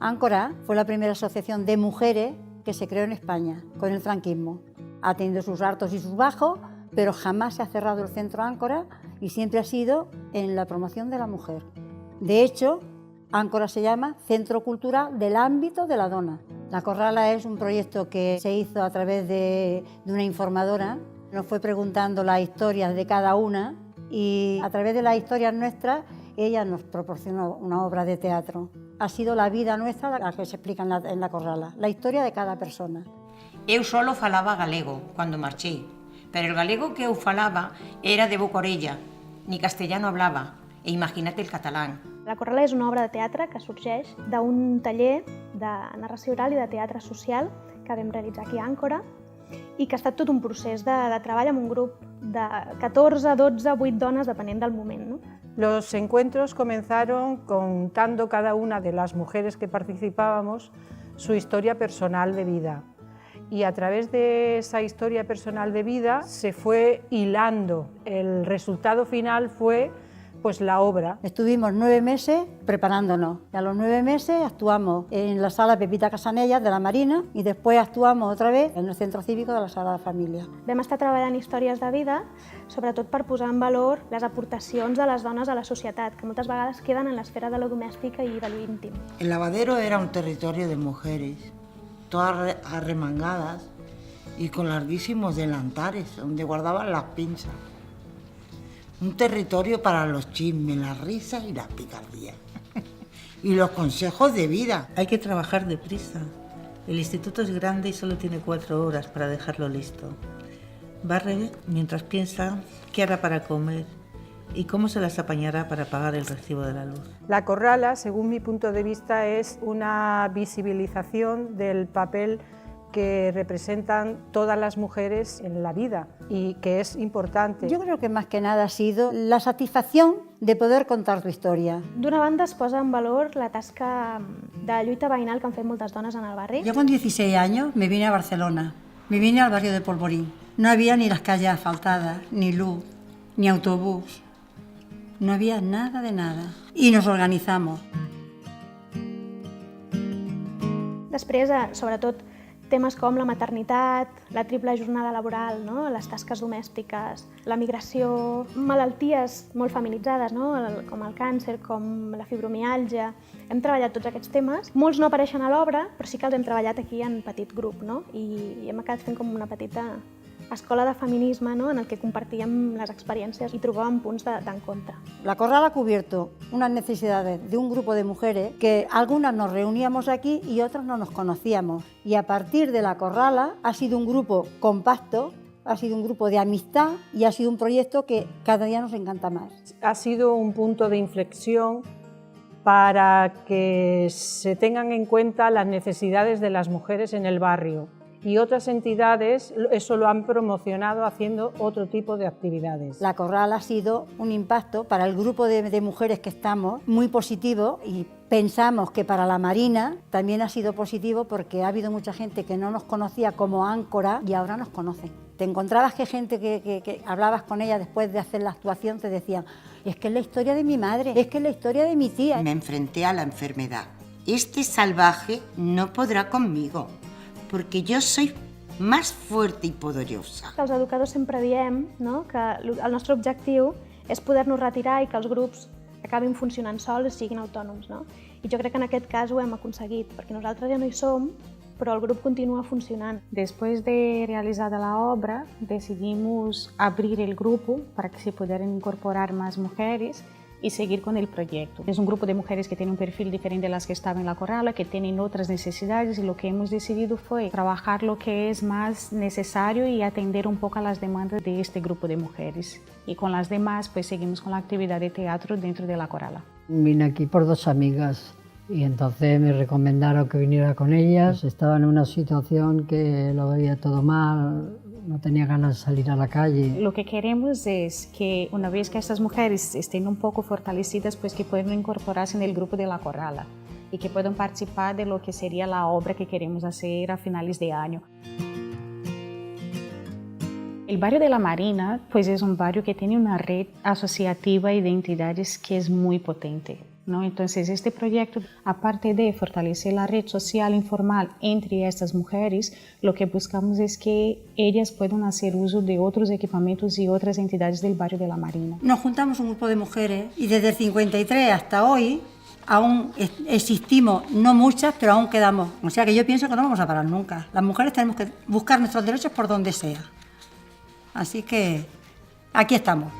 Áncora fue la primera asociación de mujeres que se creó en España con el franquismo. Ha tenido sus altos y sus bajos, pero jamás se ha cerrado el centro Áncora y siempre ha sido en la promoción de la mujer. De hecho, Áncora se llama Centro Cultural del Ámbito de la Dona. La Corrala es un proyecto que se hizo a través de una informadora. Nos fue preguntando las historias de cada una y a través de las historias nuestras ella nos proporcionó una obra de teatro. Ha sido la vida nuestra la que se explica en la Corrala, la historia de cada persona. Eu solo falaba galego cando marchei, pero el galego que eu falaba era de boca orella, ni castellano hablaba, e imagínate el catalán. La Corrala és una obra de teatre que sorgeix d'un taller de narració oral i de teatre social que vam realitzar aquí a Áncora i que ha estat tot un procés de treball amb un grup de 14, 12, 8 dones, depenent del moment. ¿No? Los encuentros comenzaron contando cada una de las mujeres que participábamos su historia personal de vida. Y a través de esa historia personal de vida se fue hilando. El resultado final fue pues la obra. Estuvimos 9 meses preparándonos y a los 9 meses actuamos en la sala Pepita Casanellas de la Marina y después actuamos otra vez en el centro cívico de la Sagrada Família. Vam estar treballant històries de vida, sobretot per posar en valor les aportacions de les dones a la societat, que moltes vegades queden en l'esfera de lo domèstica i de lo íntim. El lavadero era un territorio de mujeres, todas arremangadas y con larguísimos delantares, donde guardaban las pinzas. Un territorio para los chismes, las risas y las picardías. Y los consejos de vida. Hay que trabajar deprisa. El instituto es grande y solo tiene 4 horas para dejarlo listo. Barre mientras piensa qué hará para comer y cómo se las apañará para pagar el recibo de la luz. La Corrala, según mi punto de vista, es una visibilización del papel que representan todas las mujeres en la vida y que es importante. Yo creo que más que nada ha sido la satisfacción de poder contar tu historia. D'una banda es posa en valor la tasca de lluita veïnal que han fet moltes dones en el barri. Yo con 16 años me vine a Barcelona, me vine al barrio de Polvorín. No había ni las calles asfaltadas, ni luz, ni autobús. No había nada de nada. Y nos organizamos. Després, sobretot, temes com la maternitat, la triple jornada laboral, no? Les tasques domèstiques, la migració, malalties molt feminitzades, no? Com el càncer, com la fibromiàlgia. Hem treballat tots aquests temes. Molts no apareixen a l'obra, però sí que els hem treballat aquí en petit grup, no? I hem acabat fent com una petita escola de feminisme, ¿no? En el que compartíem les experiències i trobàvem punts d'encontre. La Corrala ha cubierto unas necesidades de un grupo de mujeres que algunas nos reuníamos aquí y otras no nos conocíamos. Y a partir de la Corrala ha sido un grupo compacto, ha sido un grupo de amistad y ha sido un proyecto que cada día nos encanta más. Ha sido un punto de inflexión para que se tengan en cuenta las necesidades de las mujeres en el barrio. Y otras entidades eso lo han promocionado haciendo otro tipo de actividades. La Corrala ha sido un impacto para el grupo de mujeres que estamos muy positivo y pensamos que para la Marina también ha sido positivo porque ha habido mucha gente que no nos conocía como Áncora y ahora nos conocen. Te encontrabas que gente que hablabas con ella después de hacer la actuación te decían es que es la historia de mi madre, es que es la historia de mi tía. Me enfrenté a la enfermedad. Este salvaje no podrá conmigo, porque yo soy más fuerte y poderosa. Els educadors sempre diem, no? Que el nostre objectiu és poder-nos retirar i que els grups acabin funcionant sols i siguin autònoms. No? I jo crec que en aquest cas ho hem aconseguit, perquè nosaltres ja no hi som, però el grup continua funcionant. Después de realizada la obra, decidimos abrir el grupo para que se pudieran incorporar más mujeres y seguir con el proyecto. Es un grupo de mujeres que tiene un perfil diferente de las que estaban en la Corrala, que tienen otras necesidades y lo que hemos decidido fue trabajar lo que es más necesario y atender un poco a las demandas de este grupo de mujeres. Y con las demás pues seguimos con la actividad de teatro dentro de la Corrala. Vine aquí por 2 amigas y entonces me recomendaron que viniera con ellas. Estaba en una situación que lo veía todo mal, no tenía ganas de salir a la calle. Lo que queremos es que una vez que estas mujeres estén un poco fortalecidas, pues que puedan incorporarse en el grupo de la Corrala y que puedan participar de lo que sería la obra que queremos hacer a finales de año. El barrio de la Marina pues es un barrio que tiene una red asociativa y de entidades que es muy potente. ¿no? Entonces, este proyecto, aparte de fortalecer la red social informal entre estas mujeres, lo que buscamos es que ellas puedan hacer uso de otros equipamientos y otras entidades del barrio de la Marina. Nos juntamos un grupo de mujeres y desde el 53 hasta hoy aún existimos, no muchas, pero aún quedamos. O sea que yo pienso que no vamos a parar nunca. Las mujeres tenemos que buscar nuestros derechos por donde sea. Así que aquí estamos.